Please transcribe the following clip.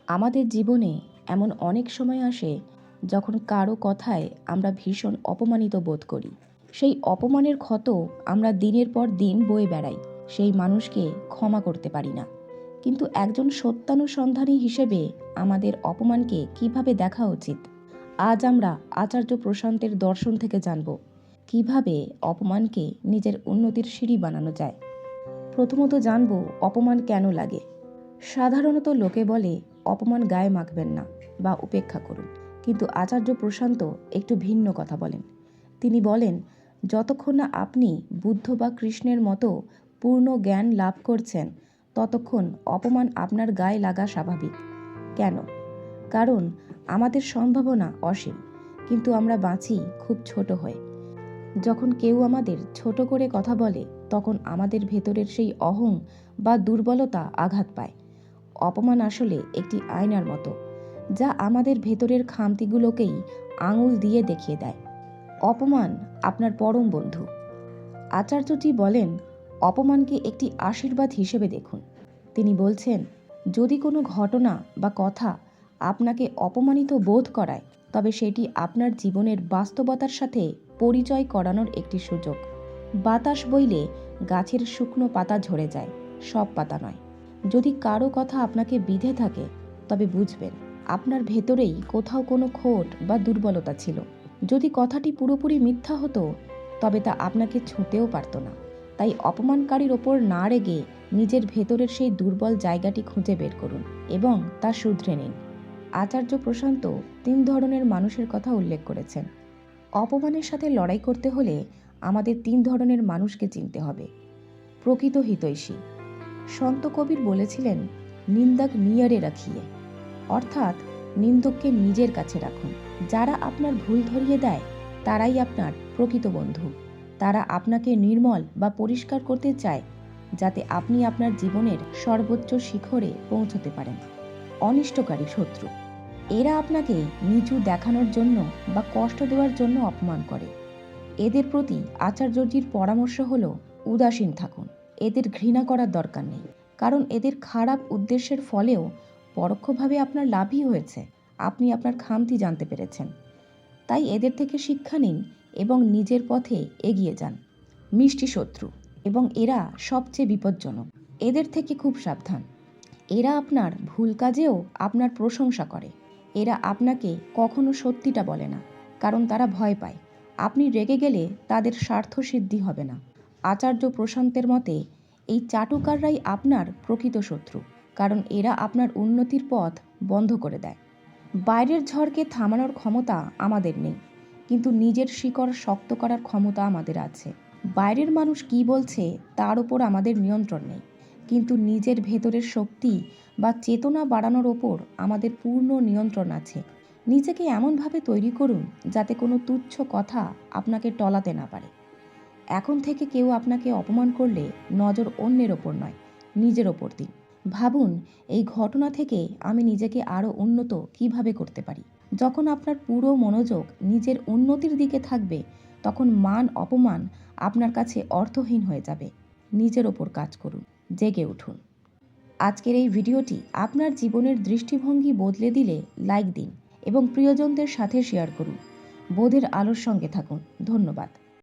আমাদের জীবনে এমন অনেক সময় আসে যখন কারো কথায় আমরা ভীষণ অপমানিত বোধ করি। সেই অপমানের ক্ষত আমরা দিনের পর দিন বয়ে বেড়াই, সেই মানুষকে ক্ষমা করতে পারি না। কিন্তু একজন সত্যানুসন্ধানী হিসেবে আমাদের অপমানকে কিভাবে দেখা উচিত, আজ আমরা আচার্য প্রশান্তের দর্শন থেকে জানব কিভাবে অপমানকে নিজের উন্নতির সিঁড়ি বানানো যায়। প্রথমত জানব অপমান কেন লাগে। সাধারণত লোকে বলে অপমান গায়ে মাখবেন না বা উপেক্ষা করুন, কিন্তু আচার্য প্রশান্ত একটু ভিন্ন কথা বলেন। তিনি বলেন, যতক্ষণ না আপনি বুদ্ধ বা কৃষ্ণের মতো পূর্ণ জ্ঞান লাভ করছেন, ততক্ষণ অপমান আপনার গায়ে লাগা স্বাভাবিক। কেন? কারণ আমাদের সম্ভাবনা অসীম, কিন্তু আমরা বাঁচি খুব ছোট হয়ে। যখন কেউ আমাদের ছোট করে কথা বলে, তখন আমাদের ভেতরের সেই অহং বা দুর্বলতা আঘাত পায়। অপমান আসলে একটি আয়নার মতো, যা আমাদের ভেতরের খামতিগুলোকেই আঙুল দিয়ে দেখিয়ে দেয়। অপমান আপনার পরম বন্ধু। আচার্যজি বলেন, অপমানকে একটি আশীর্বাদ হিসেবে দেখুন। তিনি বলছেন, যদি কোনো ঘটনা বা কথা আপনাকে অপমানিত বোধ করায়, তবে সেটি আপনার জীবনের বাস্তবতার সাথে পরিচয় করানোর একটি সুযোগ। বাতাস বইলে গাছের শুকনো পাতা ঝরে যায়, সব পাতা নয়। যদি কারো কথা আপনাকে বিঁধে থাকে, তবে বুঝবেন আপনার ভেতরেই কোথাও কোনো খোট বা দুর্বলতা ছিল। যদি কথাটি পুরোপুরি মিথ্যা হতো, তবে তা আপনাকে ছুঁতেও পারত না। তাই অপমানকারীর ওপর না রেগে নিজের ভেতরের সেই দুর্বল জায়গাটি খুঁজে বের করুন এবং তা শুধরে নিন। আচার্য প্রশান্ত 3 ধরনের মানুষের কথা উল্লেখ করেছেন। অপমানের সাথে লড়াই করতে হলে আমাদের 3 ধরনের মানুষকে চিনতে হবে। প্রকৃত হিতৈষী। সন্ত কবির বলেছিলেন, নিন্দাক নিয়ারে রাখিয়ে, অর্থাৎ নিন্দককে নিজের কাছে রাখুন। যারা আপনার ভুল ধরিয়ে দেয়, তারাই আপনার প্রকৃত বন্ধু। তারা আপনাকে নির্মল বা পরিষ্কার করতে চায়, যাতে আপনি আপনার জীবনের সর্বোচ্চ শিখরে পৌঁছতে পারেন। অনিষ্টকারী শত্রু। এরা আপনাকে নিচু দেখানোর জন্য বা কষ্ট দেওয়ার জন্য অপমান করে। এদের প্রতি আচার্যজির পরামর্শ হলো, উদাসীন থাকুন। এদের ঘৃণা করার দরকার নেই, কারণ এদের খারাপ উদ্দেশ্যের ফলেও পরোক্ষভাবে আপনার লাভই হয়েছে। আপনি আপনার খামতি জানতে পেরেছেন। তাই এদের থেকে শিক্ষা নিন এবং নিজের পথে এগিয়ে যান। মিষ্টি শত্রু, এবং এরা সবচেয়ে বিপজ্জনক। এদের থেকে খুব সাবধান। এরা আপনার ভুল কাজেও আপনার প্রশংসা করে। এরা আপনাকে কখনো সত্যিটা বলে না, কারণ তারা ভয় পায় আপনি রেগে গেলে তাদের স্বার্থ সিদ্ধি হবে না। আচার্য প্রশান্তের মতে এই চাটুকাররাই আপনার প্রকৃত শত্রু, কারণ এরা আপনার উন্নতির পথ বন্ধ করে দেয়। বাইরের ঝড়কে থামানোর ক্ষমতা আমাদের নেই, কিন্তু নিজের শিকড় শক্ত করার ক্ষমতা আমাদের আছে। বাইরের মানুষ কি বলছে তার ওপর আমাদের নিয়ন্ত্রণ নেই, কিন্তু নিজের ভেতরের শক্তি বা চেতনা বাড়ানোর ওপর আমাদের পূর্ণ নিয়ন্ত্রণ আছে। নিজেকে এমনভাবে তৈরি করুন যাতে কোনো তুচ্ছ কথা আপনাকে টলাতে না পারে। এখন থেকে কেউ আপনাকে অপমান করলে নজর অন্যের ওপর নয়, নিজের ওপর দিন। ভাবুন, এই ঘটনা থেকে আমি নিজেকে আরও উন্নত কিভাবে করতে পারি। যখন আপনার পুরো মনোযোগ নিজের উন্নতির দিকে থাকবে, তখন মান অপমান আপনার কাছে অর্থহীন হয়ে যাবে। নিজের ওপর কাজ করুন, জেগে উঠুন। আজকের এই ভিডিওটি আপনার জীবনের দৃষ্টিভঙ্গি বদলে দিলে লাইক দিন এবং প্রিয়জনদের সাথে শেয়ার করুন। বোধের আলোর সঙ্গে থাকুন। ধন্যবাদ।